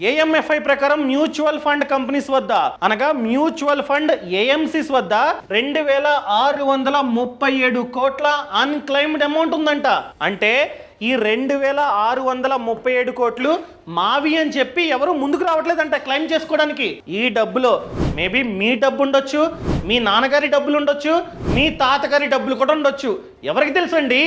ఏఎంఎఫ్ఐ ప్రకారం mutual fund companies వద్ద అనగా మ్యూచువల్ ఫండ్ ఏఎంసీస్ వద్ద 2637 కోట్ల అన్క్లైమ్డ్ అమౌంట్ ఉందంట. అంటే ఈ 2637 కోట్లు మావి అని చెప్పి ఎవరు ముందుకు రావట్లేదంట క్లెయిమ్ చేసుకోవడానికి. ఈ డబ్బులో మేబీ మీ డబ్బు ఉండొచ్చు, మీ నాన్నగారి డబ్బులు ఉండొచ్చు, మీ తాతగారి డబ్బులు కూడా ఉండొచ్చు, ఎవరికి తెలుసండి.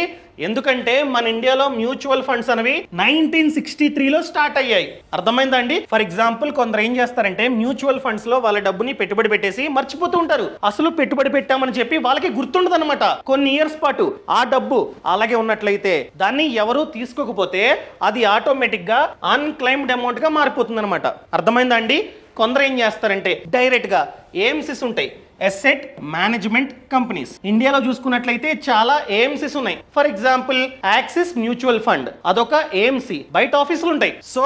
ఎందుకంటే మన ఇండియాలో మ్యూచువల్ ఫండ్స్ అనేవి 1963లో స్టార్ట్ అయ్యాయి. అర్థమైందా అండి? ఫర్ ఎగ్జాంపుల్ కొందరు ఏం చేస్తారంటే మ్యూచువల్ ఫండ్స్ లో వాళ్ళ డబ్బుని పెట్టుబడి పెట్టేసి మర్చిపోతూ ఉంటారు. అసలు పెట్టుబడి పెట్టామని చెప్పి వాళ్ళకి గుర్తుండదు అనమాట. కొన్ని ఇయర్స్ పాటు ఆ డబ్బు అలాగే ఉన్నట్లయితే దాన్ని ఎవరు తీసుకోకపోతే అది ఆటోమేటిక్ గా అన్క్లైమ్డ్ అమౌంట్ గా మారిపోతుంది అనమాట. అర్థమైందా అండి? కొందరు ఏం చేస్తారంటే డైరెక్ట్ గా ఏఎంసీస్ ఉంటాయి, అసెట్ మేనేజ్మెంట్ కంపెనీస్. ఇండియాలో చూసుకున్నట్లయితే చాలా ఏఎంసీస్ ఉన్నాయి. For example axis mutual fund అదొక ఏఎంసీ. బయట ఆఫీసులు ఉంటాయి. సో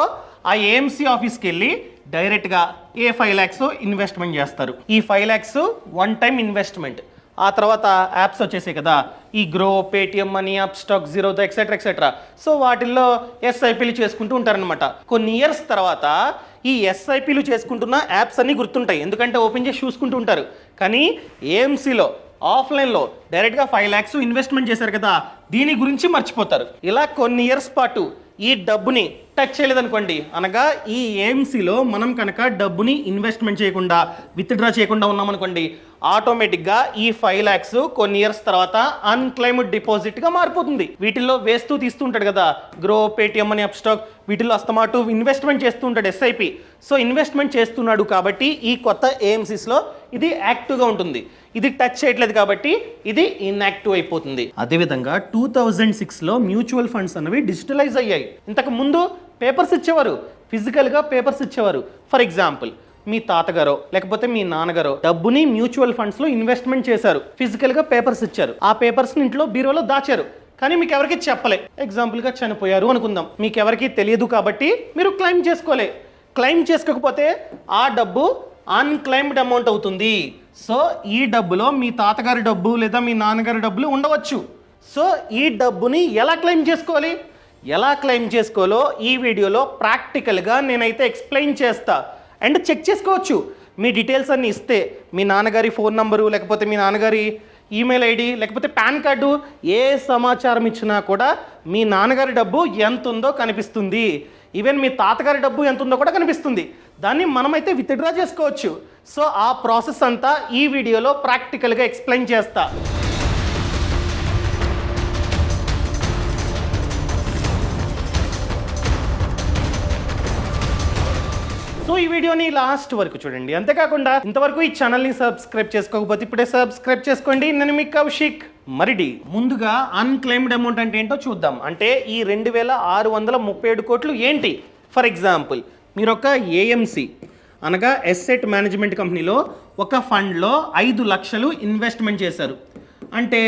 ఆ ఏఎంసీ ఆఫీస్కి వెళ్ళి డైరెక్ట్ గా 5 lakhs ఇన్వెస్ట్మెంట్ చేస్తారు. ఈ 5 lakhs వన్ టైం ఇన్వెస్ట్మెంట్. ఆ తర్వాత యాప్స్ వచ్చేసాయి కదా, ఈ grow, Paytm money, up stock, Zerodha etcetera etcetera. So వాటిల్లో ఎస్ఐపీలు చేసుకుంటూ ఉంటారనమాట. కొన్ని ఇయర్స్ తర్వాత ఈ ఎస్ఐపీలు చేసుకుంటున్న యాప్స్ అన్ని గుర్తుంటాయి, ఎందుకంటే ఓపెన్ చేసి చూసుకుంటూ ఉంటారు. కానీ ఏఎంసీలో ఆఫ్లైన్లో డైరెక్ట్గా 5 lakhs ఇన్వెస్ట్మెంట్ చేశారు కదా, దీని గురించి మర్చిపోతారు. ఇలా కొన్ని ఇయర్స్ పాటు ఈ డబ్బుని టచ్ చేయలేదనుకోండి, అనగా ఈ ఏఎంసీలో మనం కనుక డబ్బుని ఇన్వెస్ట్మెంట్ చేయకుండా విత్డ్రా చేయకుండా ఉన్నామనుకోండి, ఆటోమేటిక్గా ఈ 5 lakhs కొన్ని ఇయర్స్ తర్వాత అన్క్లైమ్డ్ డిపాజిట్గా మారిపోతుంది. వీటిల్లో వేస్తూ తీస్తూ ఉంటాడు కదా, గ్రో, పేటిఎం అని, అప్ స్టాక్, వీటిల్లో అస్తమాటు ఇన్వెస్ట్మెంట్ చేస్తూ ఉంటాడు ఎస్ఐపి. సో ఇన్వెస్ట్మెంట్ చేస్తున్నాడు కాబట్టి ఈ కొత్త ఏఎంసీస్లో ఇది యాక్టివ్గా ఉంటుంది. ఇది టచ్ చేయట్లేదు కాబట్టి ఇది ఇన్యాక్టివ్ అయిపోతుంది. అదేవిధంగా 2006లో మ్యూచువల్ ఫండ్స్ అనేవి డిజిటలైజ్ అయ్యాయి. ఇంతకు ముందు పేపర్స్ ఇచ్చేవారు, ఫిజికల్గా పేపర్స్ ఇచ్చేవారు. ఫర్ ఎగ్జాంపుల్ మీ తాతగారో లేకపోతే మీ నాన్నగారో డబ్బుని మ్యూచువల్ ఫండ్స్లో ఇన్వెస్ట్మెంట్ చేశారు, ఫిజికల్గా పేపర్స్ ఇచ్చారు. ఆ పేపర్స్ని ఇంట్లో బీరోలో దాచారు, కానీ మీకు ఎవరికి చెప్పలే. ఎగ్జాంపుల్గా చనిపోయారు అనుకుందాం, మీకు ఎవరికి తెలియదు కాబట్టి మీరు క్లెయిమ్ చేసుకోలే. క్లెయిమ్ చేసుకోకపోతే ఆ డబ్బు అన్క్లైమ్డ్ అమౌంట్ అవుతుంది. సో ఈ డబ్బులో మీ తాతగారి డబ్బు లేదా మీ నాన్నగారి డబ్బులు ఉండవచ్చు. సో ఈ డబ్బుని ఎలా క్లెయిమ్ చేసుకోవాలి, ఎలా క్లెయిమ్ చేసుకోవాలో ఈ వీడియోలో ప్రాక్టికల్గా నేనైతే ఎక్స్ప్లెయిన్ చేస్తా. అండ్ చెక్ చేసుకోవచ్చు. మీ డీటెయిల్స్ అన్నీ ఇస్తే మీ నాన్నగారి ఫోన్ నంబరు లేకపోతే మీ నాన్నగారి ఈమెయిల్ ఐడి లేకపోతే పాన్ కార్డు ఏ సమాచారం ఇచ్చినా కూడా మీ నాన్నగారి డబ్బు ఎంత ఉందో కనిపిస్తుంది. ఈవెన్ మీ తాతగారి డబ్బు ఎంత ఉందో కూడా కనిపిస్తుంది. దాన్ని మనమైతే విత్డ్రా చేసుకోవచ్చు. సో ఆ ప్రాసెస్ అంతా ఈ వీడియోలో ప్రాక్టికల్గా ఎక్స్ప్లెయిన్ చేస్తా. సో ఈ వీడియోని లాస్ట్ వరకు చూడండి. అంతేకాకుండా ఇంతవరకు ఈ ఛానల్ని సబ్స్క్రైబ్ చేసుకోకపోతే ఇప్పుడే సబ్స్క్రైబ్ చేసుకోండి. నేను మీ కౌశిక్ మరిడి. ముందుగా అన్క్లెయిమ్డ్ అమౌంట్ అంటే ఏంటో చూద్దాం. అంటే ఈ 2637 కోట్లు ఏంటి? ఫర్ ఎగ్జాంపుల్ మీరు ఒక ఏఎంసీ అనగా అసెట్ మేనేజ్మెంట్ కంపెనీలో ఒక ఫండ్లో 5 లక్షలు ఇన్వెస్ట్మెంట్ చేశారు. అంటే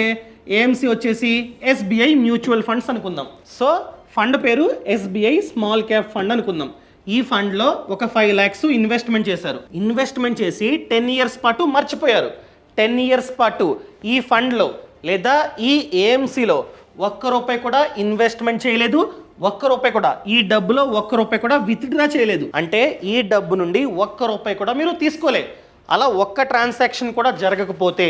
ఏఎంసీ వచ్చేసి ఎస్బీఐ మ్యూచువల్ ఫండ్స్ అనుకుందాం. సో ఫండ్ పేరు ఎస్బీఐ స్మాల్ క్యాప్ ఫండ్ అనుకుందాం. ఈ ఫండ్లో ఒక 5 lakhs ఇన్వెస్ట్మెంట్ చేశారు. ఇన్వెస్ట్మెంట్ చేసి 10 years పాటు మర్చిపోయారు. 10 years పాటు ఈ ఫండ్లో లేదా ఈ ఏఎంసీలో ₹1 కూడా ఇన్వెస్ట్మెంట్ చేయలేదు, ₹1 కూడా ఈ డబ్బులో ₹1 కూడా విత్డ్రా చేయలేదు. అంటే ఈ డబ్బు నుండి ₹1 కూడా మీరు తీసుకోలేదు. అలా ఒక్క ట్రాన్సాక్షన్ కూడా జరగకపోతే,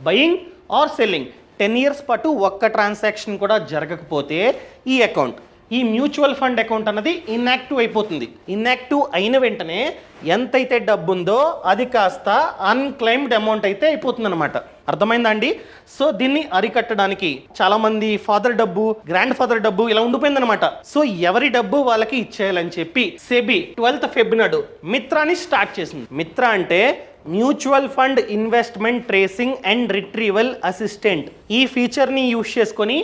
బయింగ్ ఆర్ సెల్లింగ్ 10 years పాటు ఒక్క ట్రాన్సాక్షన్ కూడా జరగకపోతే ఈ అకౌంట్, ఈ మ్యూచువల్ ఫండ్ అకౌంట్ అన్నది ఇన్యాక్టివ్ అయిపోతుంది. ఇన్యాక్టివ్ అయిన వెంటనే ఎంతైతే డబ్బు ఉందో అది కాస్త అన్క్లెయిమ్డ్ అమౌంట్ అయితే అయిపోతుంది అనమాట. అర్థమైందా అండి? సో దీన్ని అరికట్టడానికి చాలా మంది ఫాదర్ డబ్బు, గ్రాండ్ ఫాదర్ డబ్బు ఇలా ఉండిపోయిందనమాట. సో ఎవరి డబ్బు వాళ్ళకి ఇచ్చేయాలని చెప్పి సెబీ 12th February నాడు మిత్రాని స్టార్ట్ చేసింది. మిత్ర అంటే mutual fund investment tracing and retrieval assistant. ఈ ఫీచర్ని యూజ్ చేసుకొని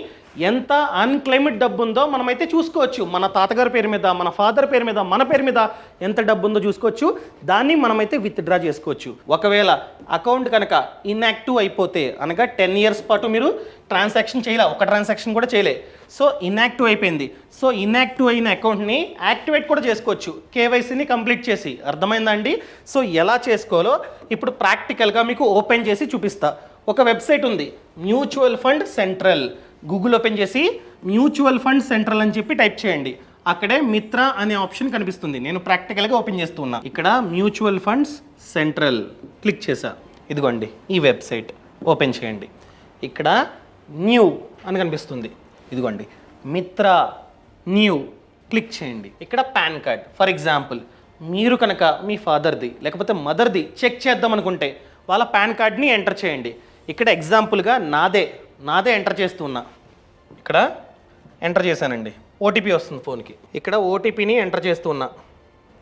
ఎంత అన్క్లెయిమ్డ్ డబ్బు ఉందో మనమైతే చూసుకోవచ్చు. మన తాతగారి పేరు మీద, మన ఫాదర్ పేరు మీద, మన పేరు మీద ఎంత డబ్బు ఉందో చూసుకోవచ్చు. దాన్ని మనమైతే విత్డ్రా చేసుకోవచ్చు. ఒకవేళ అకౌంట్ కనుక ఇన్యాక్టివ్ అయిపోతే, అనగా 10 years పాటు మీరు ట్రాన్సాక్షన్ చేయలే, ఒక ట్రాన్సాక్షన్ కూడా చేయలే, సో ఇన్యాక్టివ్ అయిపోయింది. సో ఇన్యాక్టివ్ అయిన అకౌంట్ని యాక్టివేట్ కూడా చేసుకోవచ్చు కేవైసీని కంప్లీట్ చేసి. అర్థమైందా అండి? సో ఎలా చేసుకోవాలో ఇప్పుడు ప్రాక్టికల్గా మీకు ఓపెన్ చేసి చూపిస్తా. ఒక వెబ్సైట్ ఉంది, mutual fund central. Google open చేసి మ్యూచువల్ ఫండ్ సెంట్రల్ అని చెప్పి టైప్ చేయండి. అక్కడే మిత్ర అనే ఆప్షన్ కనిపిస్తుంది. నేను ప్రాక్టికల్గా ఓపెన్ చేస్తున్నా. ఇక్కడ మ్యూచువల్ ఫండ్స్ సెంట్రల్ క్లిక్ చేశా. ఇదిగోండి ఈ వెబ్సైట్ ఓపెన్ చేయండి. ఇక్కడ న్యూ అని కనిపిస్తుంది. ఇదిగోండి మిత్ర న్యూ క్లిక్ చేయండి. ఇక్కడ పాన్ కార్డ్ ఫర్ ఎగ్జాంపుల్ మీరు కనుక మీ ఫాదర్ది లేకపోతే మదర్ది చెక్ చేద్దాం అనుకుంటే వాళ్ళ పాన్ కార్డ్ని ఎంటర్ చేయండి. ఇక్కడ ఎగ్జాంపుల్గా నాదే ఎంటర్ చేస్తున్నా. ఇక్కడ ఎంటర్ చేశానండి. ఓటీపీ వస్తుంది ఫోన్కి. ఇక్కడ ఓటీపీని ఎంటర్ చేస్తున్నా.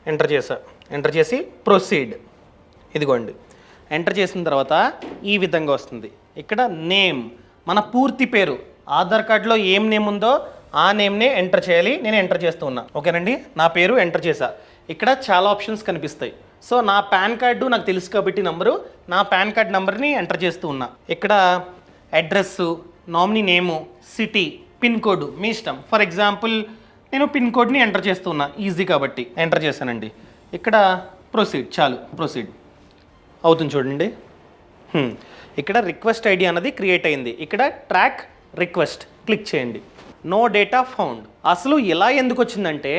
ఎంటర్ చేసి ప్రొసీడ్. ఇదిగోండి ఎంటర్ చేసిన తర్వాత ఈ విధంగా వస్తుంది. ఇక్కడ నేమ్ మన పూర్తి పేరు, ఆధార్ కార్డులో ఏం నేమ్ ఉందో ఆ నేమ్నే ఎంటర్ చేయాలి. నేను ఎంటర్ చేస్తూ ఉన్నా. ఓకేనండి, నా పేరు ఎంటర్ చేశా. ఇక్కడ చాలా ఆప్షన్స్ కనిపిస్తాయి. సో నా పాన్ కార్డు నాకు తెలుసు కాబట్టి నా పాన్ కార్డ్ నెంబర్ని ఎంటర్ చేస్తూ ఉన్నా. ఇక్కడ అడ్రస్సు, నామినీ నేము, సిటీ, పిన్ కోడ్ మీ ఇష్టం. ఫర్ ఎగ్జాంపుల్ నేను పిన్ కోడ్ని ఎంటర్ చేస్తూ ఉన్నా, ఈజీ కాబట్టి ఎంటర్ చేశానండి. ఇక్కడ ప్రొసీడ్, చాలు ప్రొసీడ్ అవుతుంది చూడండి. ఇక్కడ రిక్వెస్ట్ ఐడి అన్నది క్రియేట్ అయింది. ఇక్కడ ట్రాక్ రిక్వెస్ట్ క్లిక్ చేయండి. No data found. అసలు ఇలా ఎందుకు వచ్చిందంటే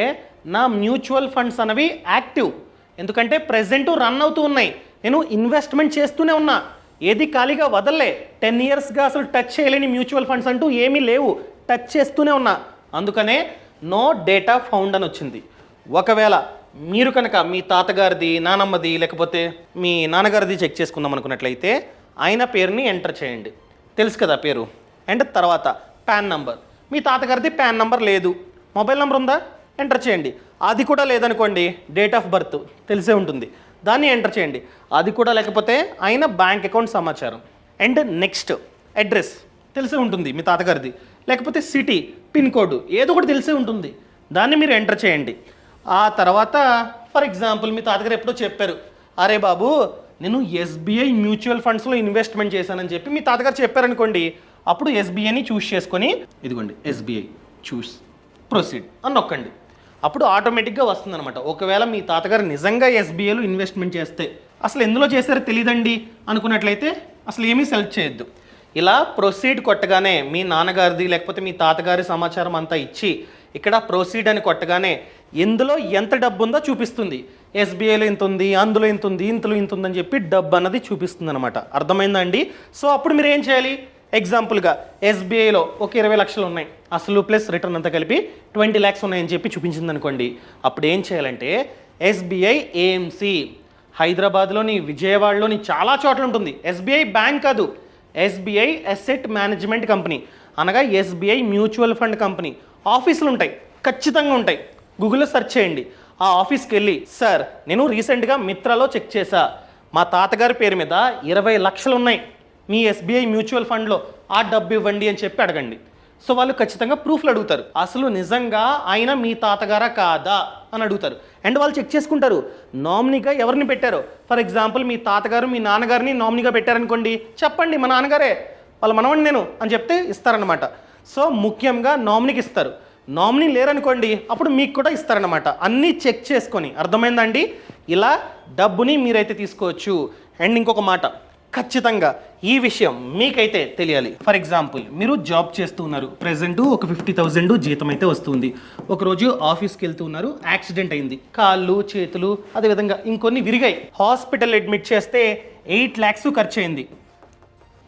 నా మ్యూచువల్ ఫండ్స్ అనేవి యాక్టివ్, ఎందుకంటే ప్రెజెంట్ రన్ అవుతూ ఉన్నాయి. నేను ఇన్వెస్ట్మెంట్ చేస్తూనే ఉన్నా, ఏది ఖాళీగా వదలలే. 10 ఇయర్స్గా అసలు టచ్ చేయలేని మ్యూచువల్ ఫండ్స్ అంటూ ఏమీ లేవు, టచ్ చేస్తూనే ఉన్నా. అందుకనే నో డేటా ఫౌండ్ అని వచ్చింది. ఒకవేళ మీరు కనుక మీ తాతగారిది, నానమ్మది లేకపోతే మీ నాన్నగారిది చెక్ చేసుకుందాం అనుకున్నట్లయితే ఆయన పేరుని ఎంటర్ చేయండి. తెలుసు కదా పేరు. అండ్ తర్వాత పాన్ నంబర్, మీ తాతగారిది పాన్ నంబర్ లేదు, మొబైల్ నెంబర్ ఉందా ఎంటర్ చేయండి. అది కూడా లేదనుకోండి డేట్ ఆఫ్ బర్త్ తెలిసే ఉంటుంది, దాన్ని ఎంటర్ చేయండి. అది కూడా లేకపోతే ఆయన బ్యాంక్ అకౌంట్ సమాచారం. అండ్ నెక్స్ట్ అడ్రస్ తెలిసే ఉంటుంది మీ తాతగారిది, లేకపోతే సిటీ, పిన్ కోడ్ ఏదో ఒకటి తెలిసే ఉంటుంది, దాన్ని మీరు ఎంటర్ చేయండి. ఆ తర్వాత ఫర్ ఎగ్జాంపుల్ మీ తాతగారు ఎప్పుడో చెప్పారు, అరే బాబు నేను ఎస్బీఐ మ్యూచువల్ ఫండ్స్లో ఇన్వెస్ట్మెంట్ చేశానని చెప్పి మీ తాతగారు చెప్పారనుకోండి. అప్పుడు ఎస్బీఐని చూస్ చేసుకొని ఇదిగోండి ఎస్బీఐ చూస్ ప్రొసీడ్ అని నొక్కండి. అప్పుడు ఆటోమేటిక్గా వస్తుందన్నమాట. ఒకవేళ మీ తాతగారు నిజంగా ఎస్బీఐలో ఇన్వెస్ట్మెంట్ చేస్తే, అసలు ఎందులో చేశారో తెలియదండి అనుకున్నట్లయితే అసలు ఏమీ సెలెక్ట్ చేయొద్దు. ఇలా ప్రొసీడ్ కొట్టగానే మీ నాన్నగారిది లేకపోతే మీ తాతగారి సమాచారం అంతా ఇచ్చి ఇక్కడ ప్రొసీడ్ అని కొట్టగానే ఎందులో ఎంత డబ్బు ఉందో చూపిస్తుంది. ఎస్బీఐలో ఇంత ఉంది, అందులో ఇంత ఉంది, ఇంతలో ఇంత ఉందని చెప్పి డబ్బు అన్నది చూపిస్తుంది అనమాట. అర్థమైందా అండి? సో అప్పుడు మీరు ఏం చేయాలి? ఎగ్జాంపుల్గా ఎస్బీఐలో ఒక 20 లక్షలు ఉన్నాయి, అసలు ప్లస్ రిటర్న్ అంతా కలిపి 20 lakhs ఉన్నాయని చెప్పి చూపించింది అనుకోండి. అప్పుడు ఏం చేయాలంటే ఎస్బీఐ ఏఎంసీ హైదరాబాద్లోని, విజయవాడలోని చాలా చోట్ల ఉంటుంది. ఎస్బీఐ బ్యాంక్ కాదు, ఎస్బీఐ అసెట్ మేనేజ్మెంట్ కంపెనీ, అనగా ఎస్బీఐ మ్యూచువల్ ఫండ్ కంపెనీ ఆఫీసులు ఉంటాయి, ఖచ్చితంగా ఉంటాయి. గూగుల్లో సెర్చ్ చేయండి. ఆ ఆఫీస్కి వెళ్ళి, సార్ నేను రీసెంట్గా మిత్రలో చెక్ చేశా, మా తాతగారి పేరు మీద 20 లక్షలు ఉన్నాయి మీ ఎస్బీఐ మ్యూచువల్ ఫండ్లో, ఆ డబ్బు ఇవ్వండి అని చెప్పి అడగండి. సో వాళ్ళు ఖచ్చితంగా ప్రూఫ్లు అడుగుతారు, అసలు నిజంగా ఆయన మీ తాతగారా కాదా అని అడుగుతారు. అండ్ వాళ్ళు చెక్ చేసుకుంటారు నామినీగా ఎవరిని పెట్టారో. ఫర్ ఎగ్జాంపుల్ మీ తాతగారు మీ నాన్నగారిని నామినీగా పెట్టారనుకోండి, చెప్పండి మా నాన్నగారే, వాళ్ళ మనవండి నేను అని చెప్తే ఇస్తారనమాట. సో ముఖ్యంగా నామినీకి ఇస్తారు. నామినీ లేరనుకోండి అప్పుడు మీకు కూడా ఇస్తారనమాట. అన్నీ చెక్ చేసుకొని. అర్థమైందండి? ఇలా డబ్బుని మీరైతే తీసుకోవచ్చు. అండ్ ఇంకొక మాట, ఖచ్చితంగా ఈ విషయం మీకైతే తెలియాలి. ఫర్ ఎగ్జాంపుల్ మీరు జాబ్ చేస్తూ ఉన్నారు, ప్రెజెంట్ ఒక 50,000 జీతం అయితే వస్తుంది. ఒకరోజు ఆఫీస్కి వెళ్తూ ఉన్నారు, యాక్సిడెంట్ అయింది, కాళ్ళు చేతులు అదేవిధంగా ఇంకొన్ని విరిగాయి, హాస్పిటల్ అడ్మిట్ చేస్తే 8 lakhs ఖర్చు అయింది.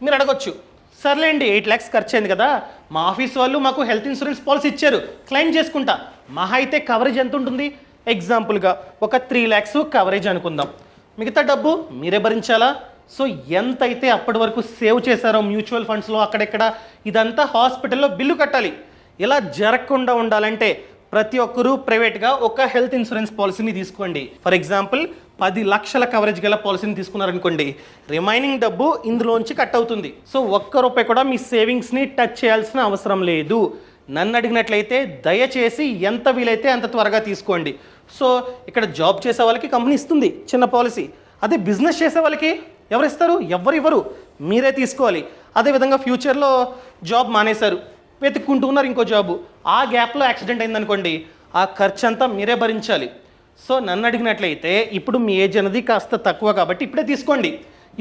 మీరు అడగొచ్చు, సర్లేండి 8 lakhs ఖర్చు అయింది కదా, మా ఆఫీస్ వాళ్ళు మాకు హెల్త్ ఇన్సూరెన్స్ పాలసీ ఇచ్చారు, క్లెయిమ్ చేసుకుంటా. మహా అయితే కవరేజ్ ఎంత ఉంటుంది? ఎగ్జాంపుల్గా ఒక 3 lakhs కవరేజ్ అనుకుందాం. మిగతా డబ్బు మీరే భరించాలా? సో ఎంత అయితే అప్పటి వరకు సేవ్ చేశారో మ్యూచువల్ ఫండ్స్లో అక్కడెక్కడ, ఇదంతా హాస్పిటల్లో బిల్లు కట్టాలి. ఇలా జరగకుండా ఉండాలంటే ప్రతి ఒక్కరూ ప్రైవేట్గా ఒక హెల్త్ ఇన్సూరెన్స్ పాలసీని తీసుకోండి. ఫర్ ఎగ్జాంపుల్ 10 లక్షల కవరేజ్ గల పాలసీని తీసుకున్నారనుకోండి, రిమైనింగ్ డబ్బు ఇందులోంచి కట్ అవుతుంది. సో ఒక్క రూపాయి కూడా మీ సేవింగ్స్ని టచ్ చేయాల్సిన అవసరం లేదు. నన్ను అడిగినట్లయితే దయచేసి ఎంత వీలైతే అంత త్వరగా తీసుకోండి. సో ఇక్కడ జాబ్ చేసే వాళ్ళకి కంపెనీ ఇస్తుంది చిన్న పాలసీ, అదే బిజినెస్ చేసే వాళ్ళకి ఎవరు ఇస్తారు? ఎవరు ఇవ్వరు, మీరే తీసుకోవాలి. అదేవిధంగా ఫ్యూచర్లో జాబ్ మానేశారు, వెతుక్కుంటూ ఉన్నారు ఇంకో జాబు, ఆ గ్యాప్లో యాక్సిడెంట్ అయిందనుకోండి, ఆ ఖర్చు అంతా మీరే భరించాలి. సో నన్ను అడిగినట్లయితే ఇప్పుడు మీ ఏజ్ అనేది కాస్త తక్కువ కాబట్టి ఇప్పుడే తీసుకోండి.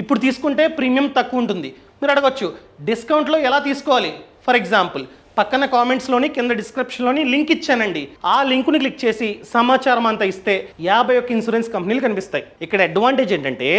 ఇప్పుడు తీసుకుంటే ప్రీమియం తక్కువ ఉంటుంది. మీరు అడగచ్చు డిస్కౌంట్లో ఎలా తీసుకోవాలి? ఫర్ ఎగ్జాంపుల్ పక్కన కామెంట్స్లోని కింద డిస్క్రిప్షన్లోని లింక్ ఇచ్చానండి. ఆ లింకుని క్లిక్ చేసి సమాచారం అంతా ఇస్తే 51 ఇన్సూరెన్స్ కంపెనీలు కనిపిస్తాయి. ఇక్కడ అడ్వాంటేజ్ ఏంటంటే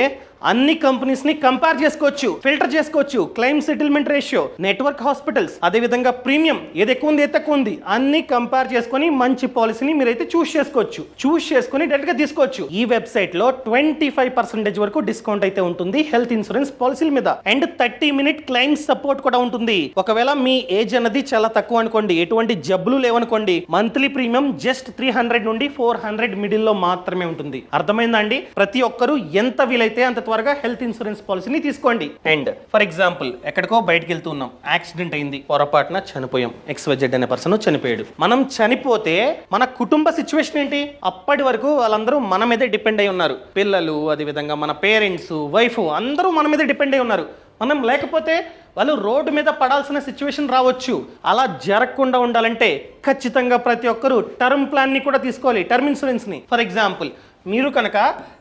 అన్ని కంపెనీస్ ని కంపేర్ చేసుకోవచ్చు, ఫిల్టర్ చేసుకోవచ్చు. Claim settlement ratio, network hospitals, అదే విధంగా ప్రీమియం ఏది ఎక్కువ ఉంది ఏది తక్కువ ఉంది అన్ని కంపేర్ చేసుకొని మంచి పాలసీని మీరైతే చూస్ చేసుకోవచ్చు. చూస్ చేసుకొని డైరెక్ట్ గా తీసుకోవచ్చు. ఈ వెబ్సైట్ లో 25% వరకు డిస్కౌంట్ అయితే ఉంటుంది హెల్త్ ఇన్సూరెన్స్ పాలసీల మీద. అండ్ 30-minute క్లెయిమ్ సపోర్ట్ కూడా ఉంటుంది. ఒకవేళ మీ ఏజ్ అన్నది చాలా తక్కువ అనుకోండి, ఎటువంటి జబ్బులు లేవనుకోండి, మంత్లీ ప్రీమియం జస్ట్ 300 నుండి 400 మిడిల్ లో మాత్రమే ఉంటుంది. అర్థమైందా అండి? ప్రతి ఒక్కరు ఎంత వీలైతే అంత త్వరగా హెల్త్ ఇన్సూరెన్స్ పాలసీని తీసుకోండి. అండ్ ఫర్ ఎగ్జాంపుల్ ఎక్కడికో బయటకు వెళ్తూ ఉన్నాం, యాక్సిడెంట్ అయింది, పొరపాటున చనిపోయాం, XYZ అనే పర్సన్ చనిపోయాడు. మనం చనిపోతే మన కుటుంబ సిచ్యువేషన్ ఏంటి? అప్పటి వరకు వాళ్ళందరూ మన మీదే డిపెండ్ అయి ఉన్నారు. పిల్లలు, అదేవిధంగా మన పేరెంట్స్, వైఫ్ అందరూ మన మీద డిపెండ్ అయి ఉన్నారు. మనం లేకపోతే వాళ్ళు రోడ్డు మీద పడాల్సిన సిచ్యువేషన్ రావచ్చు. అలా జరగకుండా ఉండాలంటే ఖచ్చితంగా ప్రతి ఒక్కరూ టర్మ్ ప్లాన్ని కూడా తీసుకోవాలి, టర్మ్ ఇన్సూరెన్స్ని. ఫర్ ఎగ్జాంపుల్ మీరు కనుక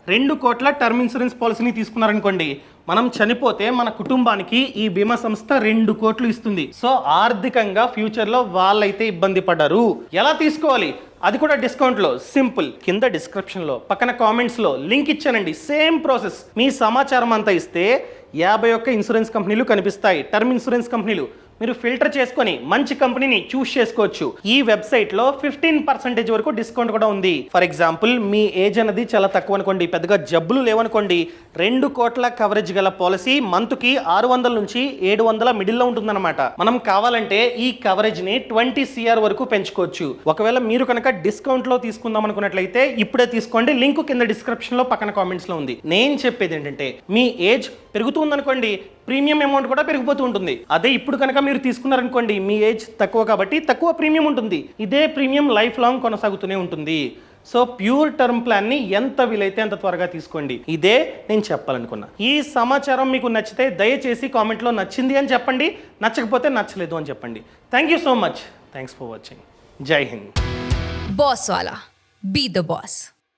2 కోట్ల టర్మ్ ఇన్సూరెన్స్ పాలసీని తీసుకున్నారనుకోండి, మనం చనిపోతే మన కుటుంబానికి ఈ బీమా సంస్థ 2 కోట్లు ఇస్తుంది. సో ఆర్థికంగా ఫ్యూచర్లో వాళ్ళైతే ఇబ్బంది పడరు. ఎలా తీసుకోవాలి? అది కూడా డిస్కౌంట్లో. సింపుల్, కింద డిస్క్రిప్షన్లో పక్కన కామెంట్స్లో లింక్ ఇచ్చానండి. Same process. మీ సమాచారం అంతా ఇస్తే 51 ఇన్సూరెన్స్ కంపెనీలు కనిపిస్తాయి, టర్మ్ ఇన్సూరెన్స్ కంపెనీలు. మీరు ఫిల్టర్ చేసుకొని మంచి కంపెనీని చూస్ చేసుకోవచ్చు. ఈ వెబ్సైట్ లో 15% వరకు డిస్కౌంట్ కూడా ఉంది. ఫర్ ఎగ్జాంపుల్ మీ ఏజ్ అనేది చాలా తక్కువ అనుకోండి, పెద్దగా జబ్బులు లేవనుకోండి, 2 కోట్ల కవరేజ్ గల పాలసీ మంత్ కి 600 నుంచి 700 మిడిల్ లో ఉంటుందన్నమాట. మనం కావాలంటే ఈ కవరేజ్ ని 20 CR వరకు పెంచుకోవచ్చు. ఒకవేళ మీరు కనుక డిస్కౌంట్ లో తీసుకుందాం అనుకున్నట్లయితే ఇప్పుడే తీసుకోండి. లింక్ కింద డిస్క్రిప్షన్ లో పక్కన కామెంట్స్ లో ఉంది. నేను చెప్పేది ఏంటంటే మీ ఏజ్ పెరుగుతుందనుకోండి, ప్రీమియం అమౌంట్ కూడా పెరిగిపోతూ ఉంటుంది. అదే ఇప్పుడు కనుక మీరు తీసుకున్నారనుకోండి, మీ ఏజ్ తక్కువ కాబట్టి తక్కువ ప్రీమియం ఉంటుంది. ఇదే ప్రీమియం లైఫ్ లాంగ్ కొనసాగుతూనే ఉంటుంది. సో ప్యూర్ టర్మ్ ప్లాన్ని ఎంత వీలైతే అంత త్వరగా తీసుకోండి. ఇదే నేను చెప్పాలనుకున్నా. ఈ సమాచారం మీకు నచ్చితే దయచేసి కామెంట్లో నచ్చింది అని చెప్పండి, నచ్చకపోతే నచ్చలేదు అని చెప్పండి. Thank you so much. Thanks for watching. జై Hind. Boss Wala. Be the boss.